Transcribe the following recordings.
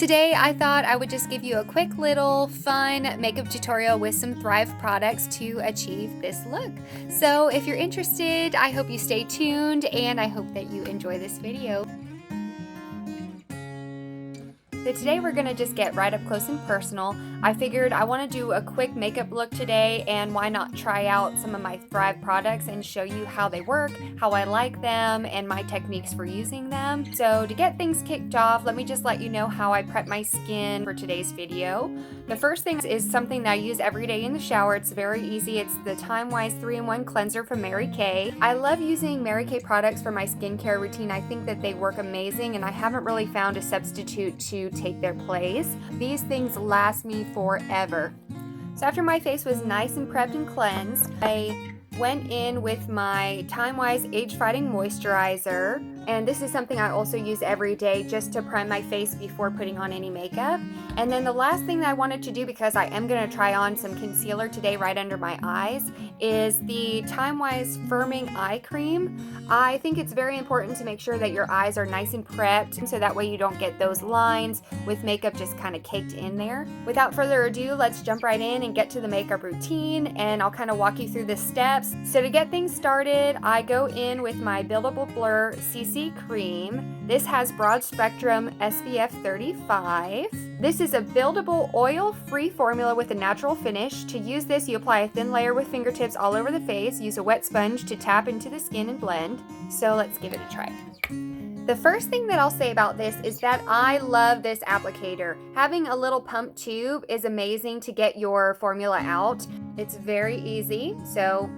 Today I thought I would just give you a quick little fun makeup tutorial with some Thrive products to achieve this look. So if you're interested, I hope you stay tuned and I hope that you enjoy this video. So today we're going to just get right up close and personal. I figured I want to do a quick makeup look today, and why not try out some of my Thrive products and show you how they work, how I like them, and my techniques for using them. So to get things kicked off, let me just let you know how I prep my skin for today's video. The first thing is something that I use every day in the shower. It's very easy. It's the Time Wise 3-in-1 cleanser from Mary Kay. I love using Mary Kay products for my skincare routine. I think that they work amazing, and I haven't really found a substitute to take their place. These things last me forever. So after my face was nice and prepped and cleansed, I went in with my Time Wise Age Fighting Moisturizer, and this is something I also use every day just to prime my face before putting on any makeup. And then the last thing that I wanted to do, because I am going to try on some concealer today right under my eyes, is the Time Wise Firming Eye Cream. I think it's very important to make sure that your eyes are nice and prepped, so that way you don't get those lines with makeup just kind of caked in there. Without further ado, let's jump right in and get to the makeup routine, and I'll kind of walk you through the steps. So to get things started, I go in with my Buildable Blur CC Cream. This has broad spectrum SPF 35. This is a buildable oil-free formula with a natural finish. To use this, you apply a thin layer with fingertips all over the face. Use a wet sponge to tap into the skin and blend. So let's give it a try. The first thing that I'll say about this is that I love this applicator. Having a little pump tube is amazing to get your formula out. It's very easy. So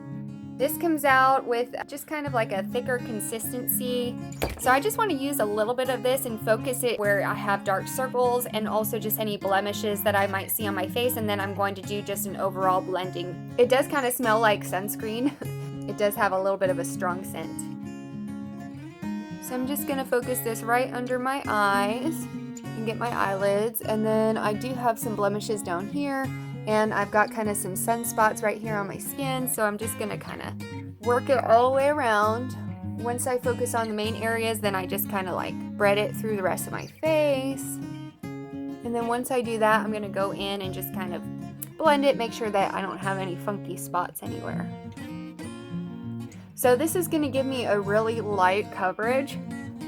this comes out with just kind of like a thicker consistency. So I just want to use a little bit of this and focus it where I have dark circles and also just any blemishes that I might see on my face, and then I'm going to do just an overall blending. It does kind of smell like sunscreen. It does have a little bit of a strong scent. So I'm just going to focus this right under my eyes and get my eyelids, and then I do have some blemishes down here. And I've got kind of some sunspots right here on my skin, so I'm just going to kind of work it all the way around. Once I focus on the main areas, then I just kind of like spread it through the rest of my face. And then once I do that, I'm going to go in and just kind of blend it, make sure that I don't have any funky spots anywhere. So this is going to give me a really light coverage,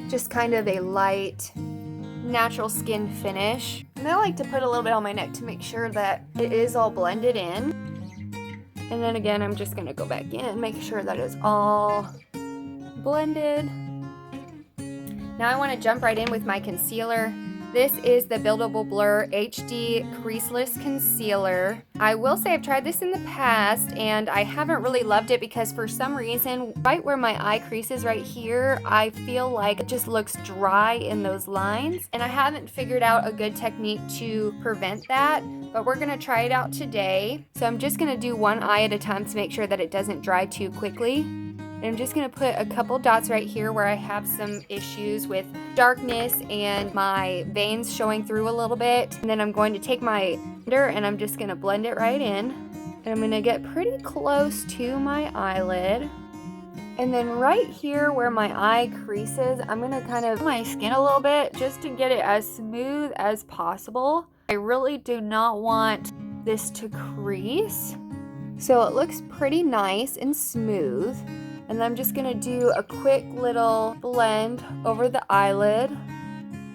just kind of a light natural skin finish. And I like to put a little bit on my neck to make sure that it is all blended in. And then again, I'm just going to go back in, make sure that it's all blended. Now I want to jump right in with my concealer. This is the Buildable Blur HD Creaseless Concealer. I will say I've tried this in the past and I haven't really loved it because for some reason, right where my eye crease is right here, I feel like it just looks dry in those lines. And I haven't figured out a good technique to prevent that, but we're gonna try it out today. So I'm just gonna do one eye at a time to make sure that it doesn't dry too quickly. And I'm just going to put a couple dots right here where I have some issues with darkness and my veins showing through a little bit. And then I'm going to take my blender and I'm just going to blend it right in. And I'm going to get pretty close to my eyelid. And then right here where my eye creases, I'm going to kind of my skin a little bit just to get it as smooth as possible. I really do not want this to crease. So it looks pretty nice and smooth. And I'm just going to do a quick little blend over the eyelid.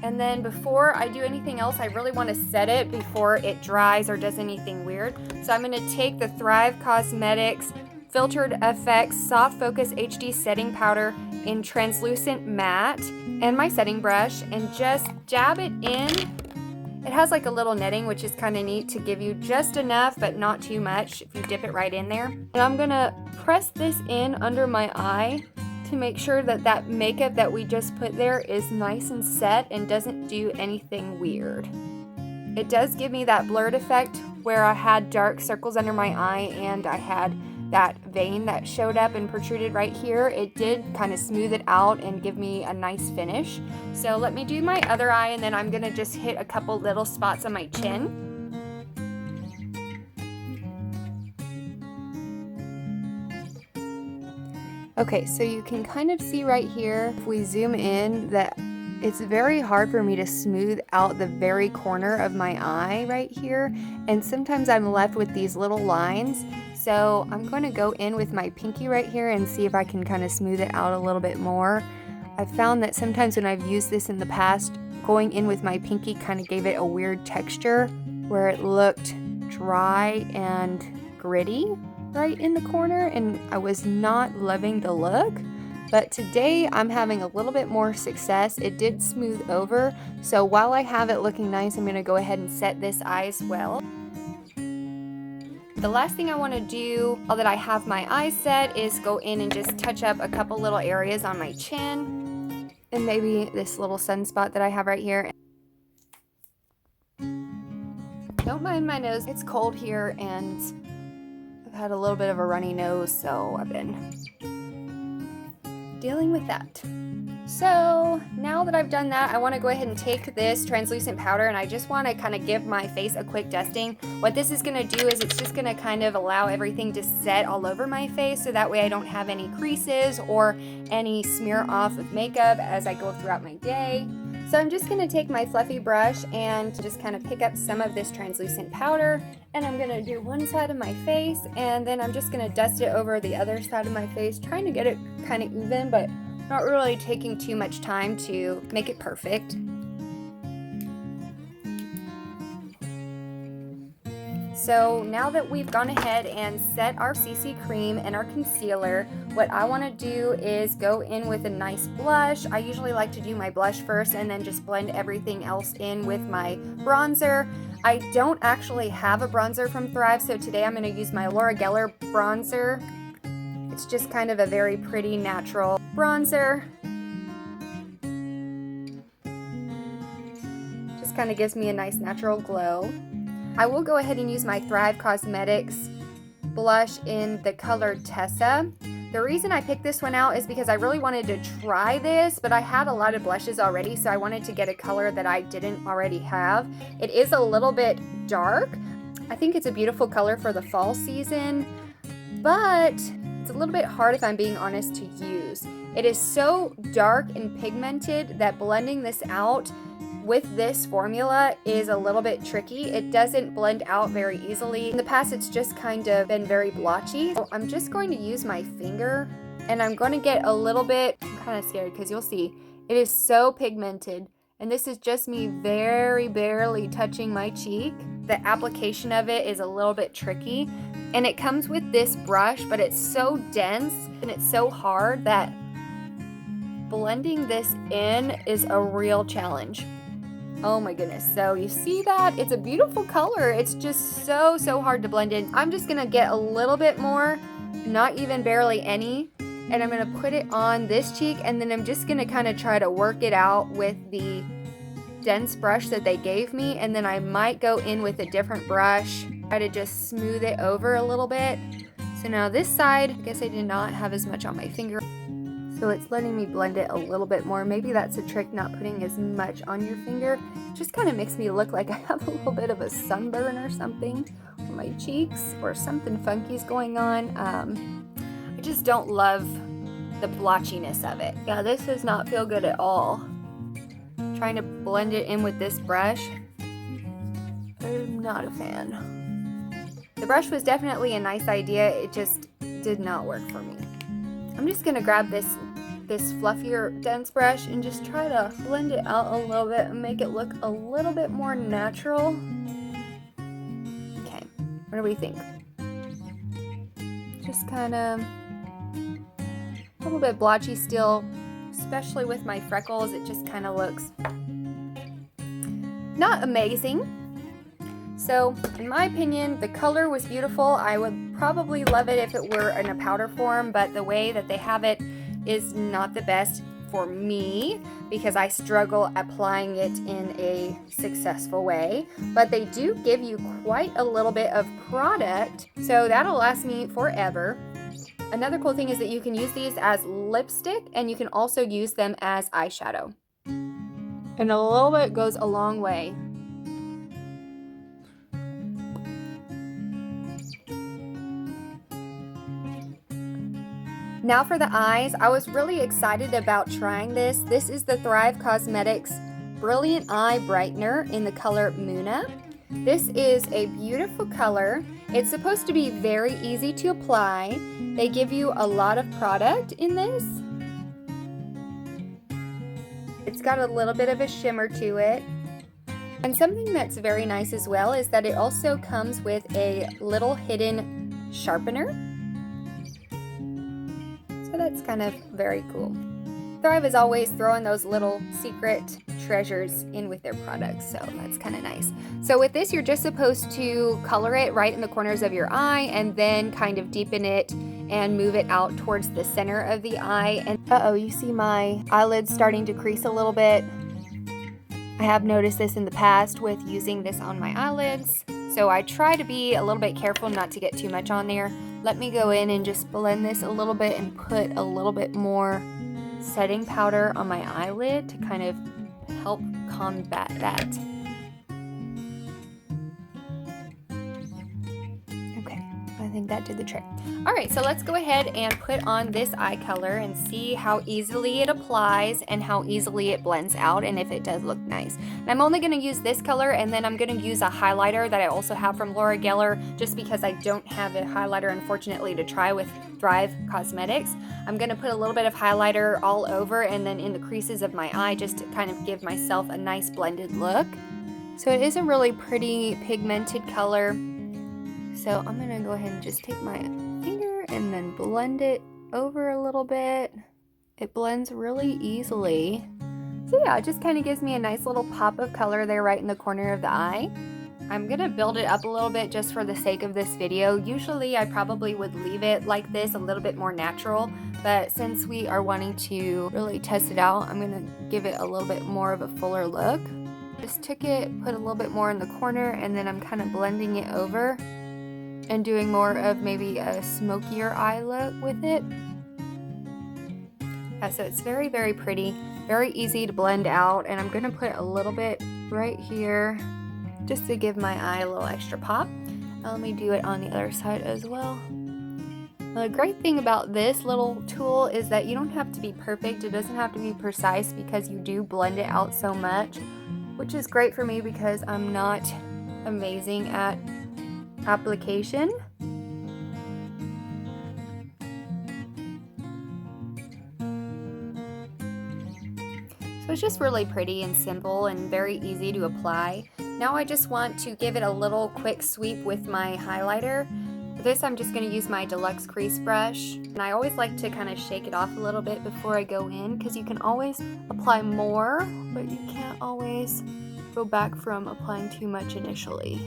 And then before I do anything else, I really want to set it before it dries or does anything weird. So I'm going to take the Thrive Causemetics Filtered FX Soft Focus HD Setting Powder in Translucent Matte and my setting brush and just dab it in. It has like a little netting, which is kind of neat to give you just enough, but not too much if you dip it right in there. And I'm going to press this in under my eye to make sure that that makeup that we just put there is nice and set and doesn't do anything weird. It does give me that blurred effect where I had dark circles under my eye and I had that vein that showed up and protruded right here. It did kind of smooth it out and give me a nice finish. So let me do my other eye, and then I'm gonna just hit a couple little spots on my chin. Okay, so you can kind of see right here, if we zoom in, that it's very hard for me to smooth out the very corner of my eye right here, and sometimes I'm left with these little lines. So I'm going to go in with my pinky right here and see if I can kind of smooth it out a little bit more. I've found that sometimes when I've used this in the past, going in with my pinky kind of gave it a weird texture where it looked dry and gritty right in the corner, and I was not loving the look. But today I'm having a little bit more success. It did smooth over, so while I have it looking nice, I'm going to go ahead and set this eye as well. The last thing I want to do, now that I have my eyes set, is go in and just touch up a couple little areas on my chin and maybe this little sunspot that I have right here. Don't mind my nose, it's cold here and I've had a little bit of a runny nose, so I've been dealing with that. So now that I've done that, I want to go ahead and take this translucent powder and I just want to kind of give my face a quick dusting. What this is going to do is it's just going to kind of allow everything to set all over my face, so that way I don't have any creases or any smear off of makeup as I go throughout my day. So I'm just going to take my fluffy brush and just kind of pick up some of this translucent powder, and I'm going to do one side of my face, and then I'm just going to dust it over the other side of my face, trying to get it kind of even, but not really taking too much time to make it perfect. So now that we've gone ahead and set our CC cream and our concealer, what I want to do is go in with a nice blush. I usually like to do my blush first and then just blend everything else in with my bronzer. I don't actually have a bronzer from Thrive, so today I'm going to use my Laura Geller bronzer. It's just kind of a very pretty natural bronzer. Just kind of gives me a nice natural glow. I will go ahead and use my Thrive Causemetics blush in the color Tessa. The reason I picked this one out is because I really wanted to try this, but I had a lot of blushes already, so I wanted to get a color that I didn't already have. It is a little bit dark. I think it's a beautiful color for the fall season, but it's a little bit hard, if I'm being honest, to use. It is so dark and pigmented that blending this out with this formula is a little bit tricky. It doesn't blend out very easily. In the past, it's just kind of been very blotchy. So I'm just going to use my finger, and I'm going to get a little bit, I'm kind of scared because you'll see, it is so pigmented. And this is just me very barely touching my cheek. The application of it is a little bit tricky. And it comes with this brush, but it's so dense and it's so hard that blending this in is a real challenge. Oh my goodness. So you see that? It's a beautiful color. It's just so hard to blend in. I'm just going to get a little bit more, not even barely any, and I'm going to put it on this cheek, and then I'm just going to kind of try to work it out with the dense brush that they gave me, and then I might go in with a different brush, try to just smooth it over a little bit. So now this side, I guess I did not have as much on my finger, so it's letting me blend it a little bit more. Maybe that's a trick, not putting as much on your finger. It just kind of makes me look like I have a little bit of a sunburn or something on my cheeks, or something funky is going on. I just don't love the blotchiness of it. Yeah, this does not feel good at all. Trying to blend it in with this brush, I'm not a fan. The brush was definitely a nice idea, it just did not work for me. I'm just gonna grab this fluffier dense brush and just try to blend it out a little bit and make it look a little bit more natural. Okay, what do we think? Just kind of a little bit blotchy still, especially with my freckles. It just kind of looks not amazing. So in my opinion, the color was beautiful. I would probably love it if it were in a powder form, but the way that they have it is not the best for me because I struggle applying it in a successful way. But they do give you quite a little bit of product, so that'll last me forever. Another cool thing is that you can use these as lipstick, and you can also use them as eyeshadow. And a little bit goes a long way. Now for the eyes, I was really excited about trying this. This is the Thrive Causemetics Brilliant Eye Brightener in the color Muna. This is a beautiful color. It's supposed to be very easy to apply. They give you a lot of product in this. It's got a little bit of a shimmer to it. And something that's very nice as well is that it also comes with a little hidden sharpener. So that's kind of very cool. Thrive is always throwing those little secret treasures in with their products, so that's kind of nice. So with this, you're just supposed to color it right in the corners of your eye and then kind of deepen it and move it out towards the center of the eye. And you see my eyelids starting to crease a little bit. I have noticed this in the past with using this on my eyelids, so I try to be a little bit careful not to get too much on there. Let me go in and just blend this a little bit and put a little bit more setting powder on my eyelid to kind of help combat that. Okay, I think that did the trick. Alright, so let's go ahead and put on this eye color and see how easily it applies and how easily it blends out and if it does look nice. And I'm only going to use this color, and then I'm going to use a highlighter that I also have from Laura Geller, just because I don't have a highlighter, unfortunately, to try with Thrive Causemetics. I'm going to put a little bit of highlighter all over and then in the creases of my eye just to kind of give myself a nice blended look. So it is a really pretty pigmented color. So I'm going to go ahead and just take my finger and then blend it over a little bit. It blends really easily. So yeah, it just kind of gives me a nice little pop of color there right in the corner of the eye. I'm going to build it up a little bit just for the sake of this video. Usually I probably would leave it like this, a little bit more natural, but since we are wanting to really test it out, I'm going to give it a little bit more of a fuller look. Just took it, put a little bit more in the corner, and then I'm kind of blending it over and doing more of maybe a smokier eye look with it. Yeah, so it's very, very pretty, very easy to blend out, and I'm going to put a little bit right here just to give my eye a little extra pop. Let me do it on the other side as well. The great thing about this little tool is that you don't have to be perfect. It doesn't have to be precise because you do blend it out so much, which is great for me because I'm not amazing at application. So it's just really pretty and simple and very easy to apply. Now I just want to give it a little quick sweep with my highlighter. For this, I'm just going to use my Deluxe Crease Brush. And I always like to kind of shake it off a little bit before I go in, because you can always apply more, but you can't always go back from applying too much initially.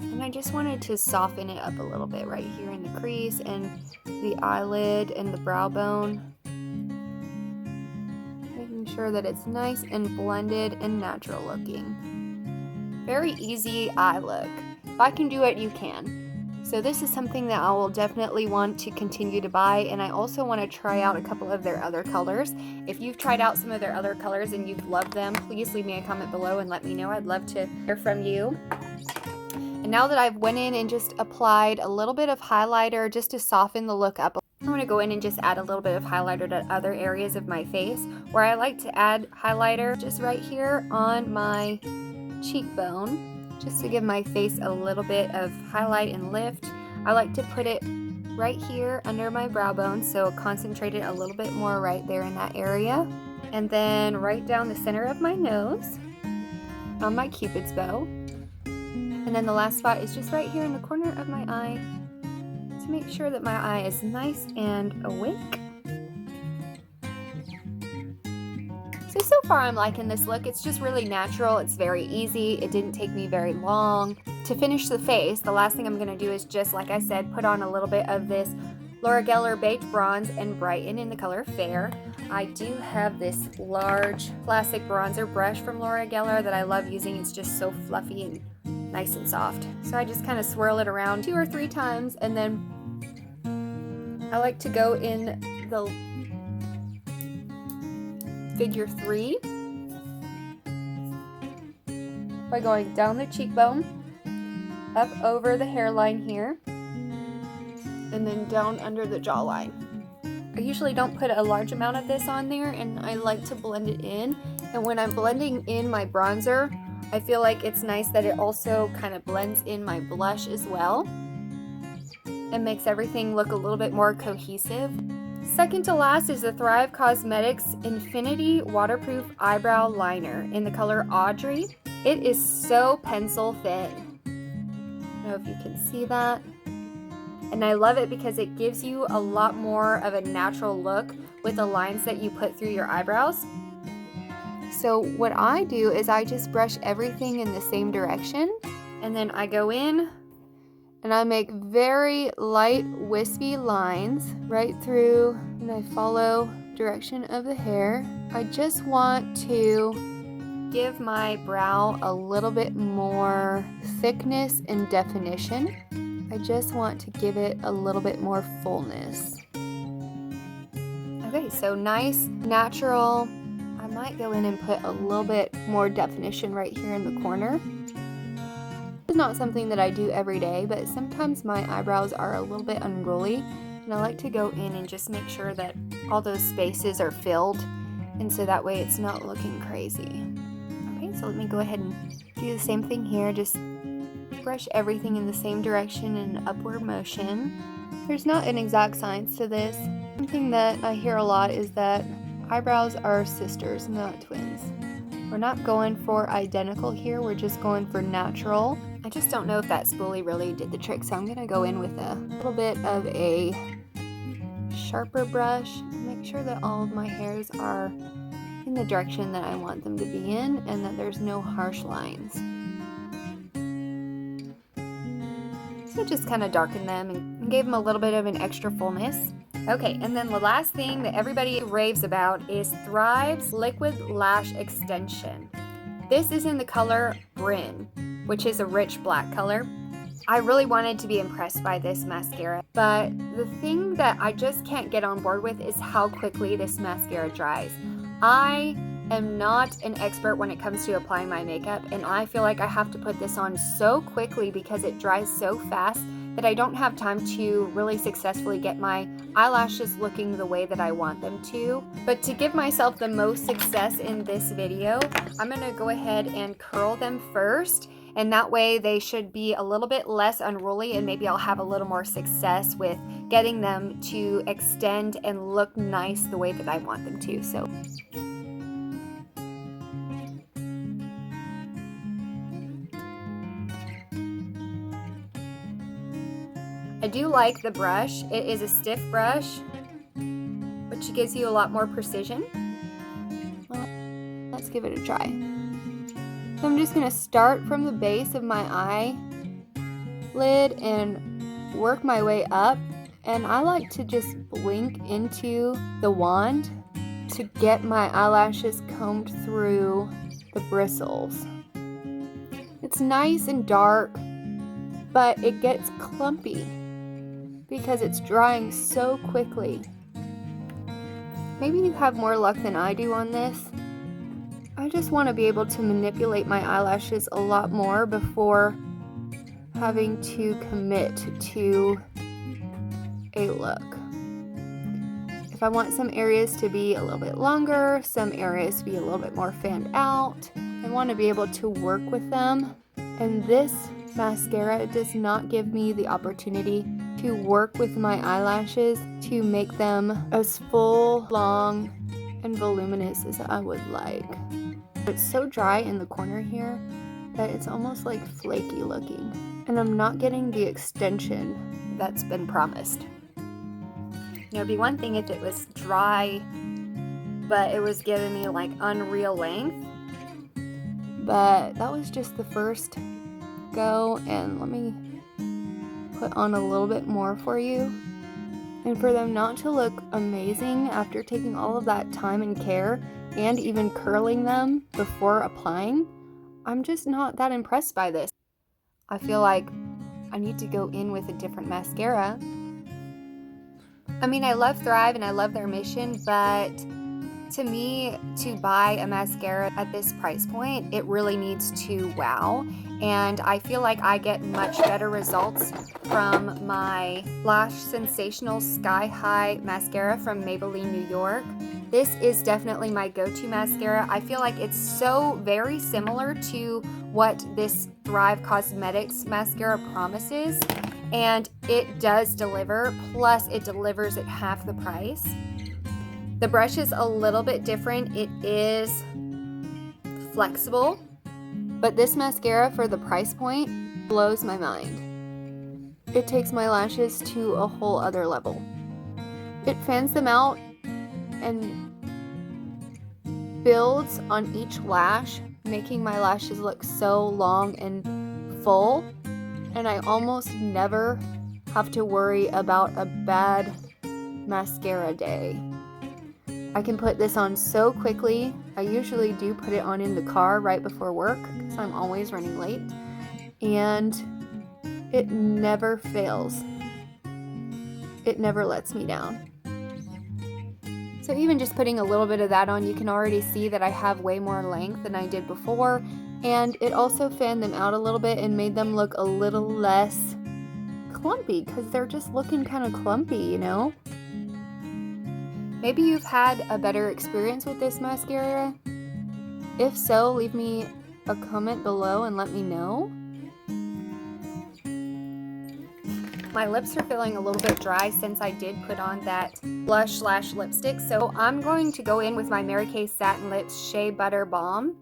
And I just wanted to soften it up a little bit right here in the crease and the eyelid and the brow bone. Sure that it's nice and blended and natural looking. Very easy eye look. If I can do it, you can. So this is something that I will definitely want to continue to buy, and I also want to try out a couple of their other colors. If you've tried out some of their other colors and you've loved them, please leave me a comment below and let me know. I'd love to hear from you. And now that I've went in and just applied a little bit of highlighter just to soften the look up, I'm going to go in and just add a little bit of highlighter to other areas of my face, where I like to add highlighter just right here on my cheekbone, just to give my face a little bit of highlight and lift. I like to put it right here under my brow bone, so concentrate it a little bit more right there in that area. And then right down the center of my nose, on my Cupid's bow. And then the last spot is just right here in the corner of my eye, to make sure that my eye is nice and awake. So far I'm liking this look. It's just really natural. It's very easy. It didn't take me very long. To finish the face, the last thing I'm going to do is just, like I said, put on a little bit of this Laura Geller Baked Bronze-n-Brighten in the color Fair. I do have this large classic bronzer brush from Laura Geller that I love using. It's just so fluffy and nice and soft. So I just kind of swirl it around 2 or 3 times, and then I like to go in the figure 3 by going down the cheekbone, up over the hairline here, and then down under the jawline. I usually don't put a large amount of this on there, and I like to blend it in. And when I'm blending in my bronzer, I feel like it's nice that it also kind of blends in my blush as well. It makes everything look a little bit more cohesive. Second to last is the Thrive Causemetics Infinity Waterproof Eyebrow Liner in the color Audrey. It is so pencil thin. I don't know if you can see that. And I love it because it gives you a lot more of a natural look with the lines that you put through your eyebrows. So what I do is I just brush everything in the same direction, and then I go in and I make very light wispy lines right through, and I follow direction of the hair. I just want to give my brow a little bit more thickness and definition. I just want to give it a little bit more fullness. Okay, so nice, natural. I might go in and put a little bit more definition right here in the corner. It's not something that I do every day, but sometimes my eyebrows are a little bit unruly, and I like to go in and just make sure that all those spaces are filled, and so that way it's not looking crazy. Okay, so let me go ahead and do the same thing here. Just brush everything in the same direction in upward motion. There's not an exact science to this. Something that I hear a lot is that eyebrows are sisters, not twins. We're not going for identical here, we're just going for natural. I just don't know if that spoolie really did the trick, so I'm gonna go in with a little bit of a sharper brush and make sure that all of my hairs are in the direction that I want them to be in and that there's no harsh lines. So just kind of darken them and gave them a little bit of an extra fullness. Okay, and then the last thing that everybody raves about is Thrive's Liquid Lash Extension. This is in the color Bryn, which is a rich black color. I really wanted to be impressed by this mascara, but the thing that I just can't get on board with is how quickly this mascara dries. I am not an expert when it comes to applying my makeup, and I feel like I have to put this on so quickly because it dries so fast that I don't have time to really successfully get my eyelashes looking the way that I want them to. But to give myself the most success in this video, I'm gonna go ahead and curl them first, and that way they should be a little bit less unruly, and maybe I'll have a little more success with getting them to extend and look nice the way that I want them to. So I do like the brush. It is a stiff brush, which gives you a lot more precision. Well, let's give it a try. So I'm just going to start from the base of my eyelid and work my way up. And I like to just blink into the wand to get my eyelashes combed through the bristles. It's nice and dark, but it gets clumpy because it's drying so quickly. Maybe you have more luck than I do on this. I just want to be able to manipulate my eyelashes a lot more before having to commit to a look. If I want some areas to be a little bit longer, some areas to be a little bit more fanned out, I want to be able to work with them. And this mascara does not give me the opportunity to work with my eyelashes to make them as full, long, and voluminous as I would like. It's so dry in the corner here that it's almost like flaky looking, and I'm not getting the extension that's been promised. You know, it'd be one thing if it was dry, but it was giving me like unreal length. But that was just the first go, and let me put on a little bit more for you. And for them not to look amazing after taking all of that time and care and even curling them before applying, I'm just not that impressed by this. I feel like I need to go in with a different mascara. I mean, I love Thrive and I love their mission, but To me, to buy a mascara at this price point, it really needs to wow. And I feel like I get much better results from my Lash Sensational Sky High mascara from Maybelline, New York. This is definitely my go-to mascara. I feel like it's so very similar to what this Thrive Causemetics mascara promises, and it does deliver, plus it delivers at half the price. The brush is a little bit different. It is flexible, but this mascara for the price point blows my mind. It takes my lashes to a whole other level. It fans them out and builds on each lash, making my lashes look so long and full, and I almost never have to worry about a bad mascara day. I can put this on so quickly. I usually do put it on in the car right before work because I'm always running late, and it never fails. It never lets me down. So even just putting a little bit of that on, you can already see that I have way more length than I did before, and it also fanned them out a little bit and made them look a little less clumpy because they're just looking kind of clumpy, you know? Maybe you've had a better experience with this mascara. If so, leave me a comment below and let me know. My lips are feeling a little bit dry since I did put on that blush / lipstick. So I'm going to go in with my Mary Kay Satin Lips Shea Butter Balm.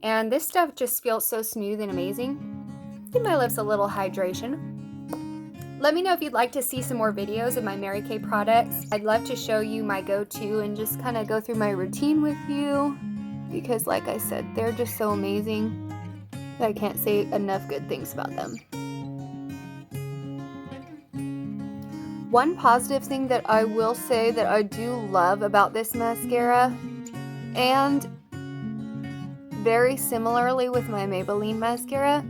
And this stuff just feels so smooth and amazing. Give my lips a little hydration. Let me know if you'd like to see some more videos of my Mary Kay products. I'd love to show you my go-to and just kind of go through my routine with you, because like I said, they're just so amazing that I can't say enough good things about them. One positive thing that I will say that I do love about this mascara, and very similarly with my Maybelline mascara,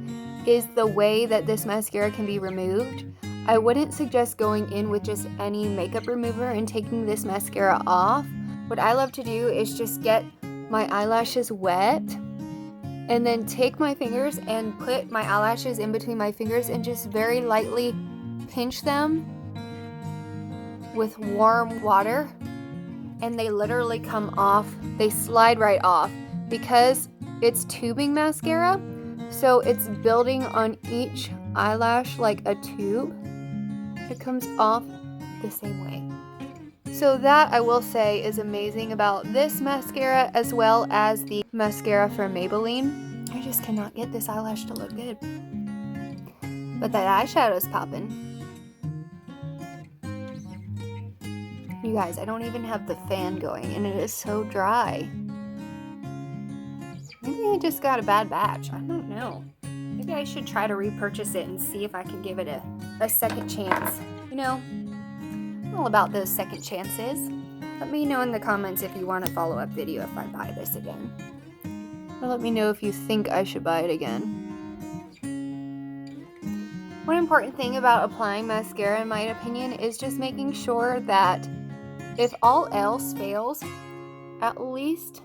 is the way that this mascara can be removed. I wouldn't suggest going in with just any makeup remover and taking this mascara off. What I love to do is just get my eyelashes wet and then take my fingers and put my eyelashes in between my fingers and just very lightly pinch them with warm water, and they literally come off. They slide right off because it's tubing mascara, so it's building on each eyelash like a tube. It comes off the same way. So that, I will say, is amazing about this mascara, as well as the mascara from Maybelline. I just cannot get this eyelash to look good, but that eyeshadow's popping. You guys, I don't even have the fan going, and it is so dry. Maybe I just got a bad batch. I don't know. Maybe I should try to repurchase it and see if I can give it a second chance. You know, I'm all about those second chances. Let me know in the comments if you want a follow-up video if I buy this again. Or let me know if you think I should buy it again. One important thing about applying mascara, in my opinion, is just making sure that if all else fails, at least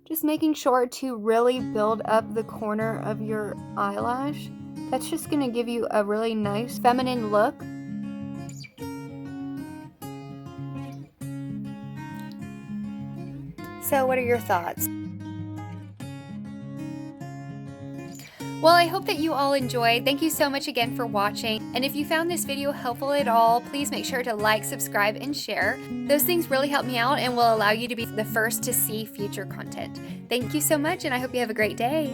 just making sure to really build up the corner of your eyelash. That's just going to give you a really nice feminine look. So what are your thoughts? Well, I hope that you all enjoyed. Thank you so much again for watching. And if you found this video helpful at all, please make sure to like, subscribe, and share. Those things really help me out and will allow you to be the first to see future content. Thank you so much, and I hope you have a great day.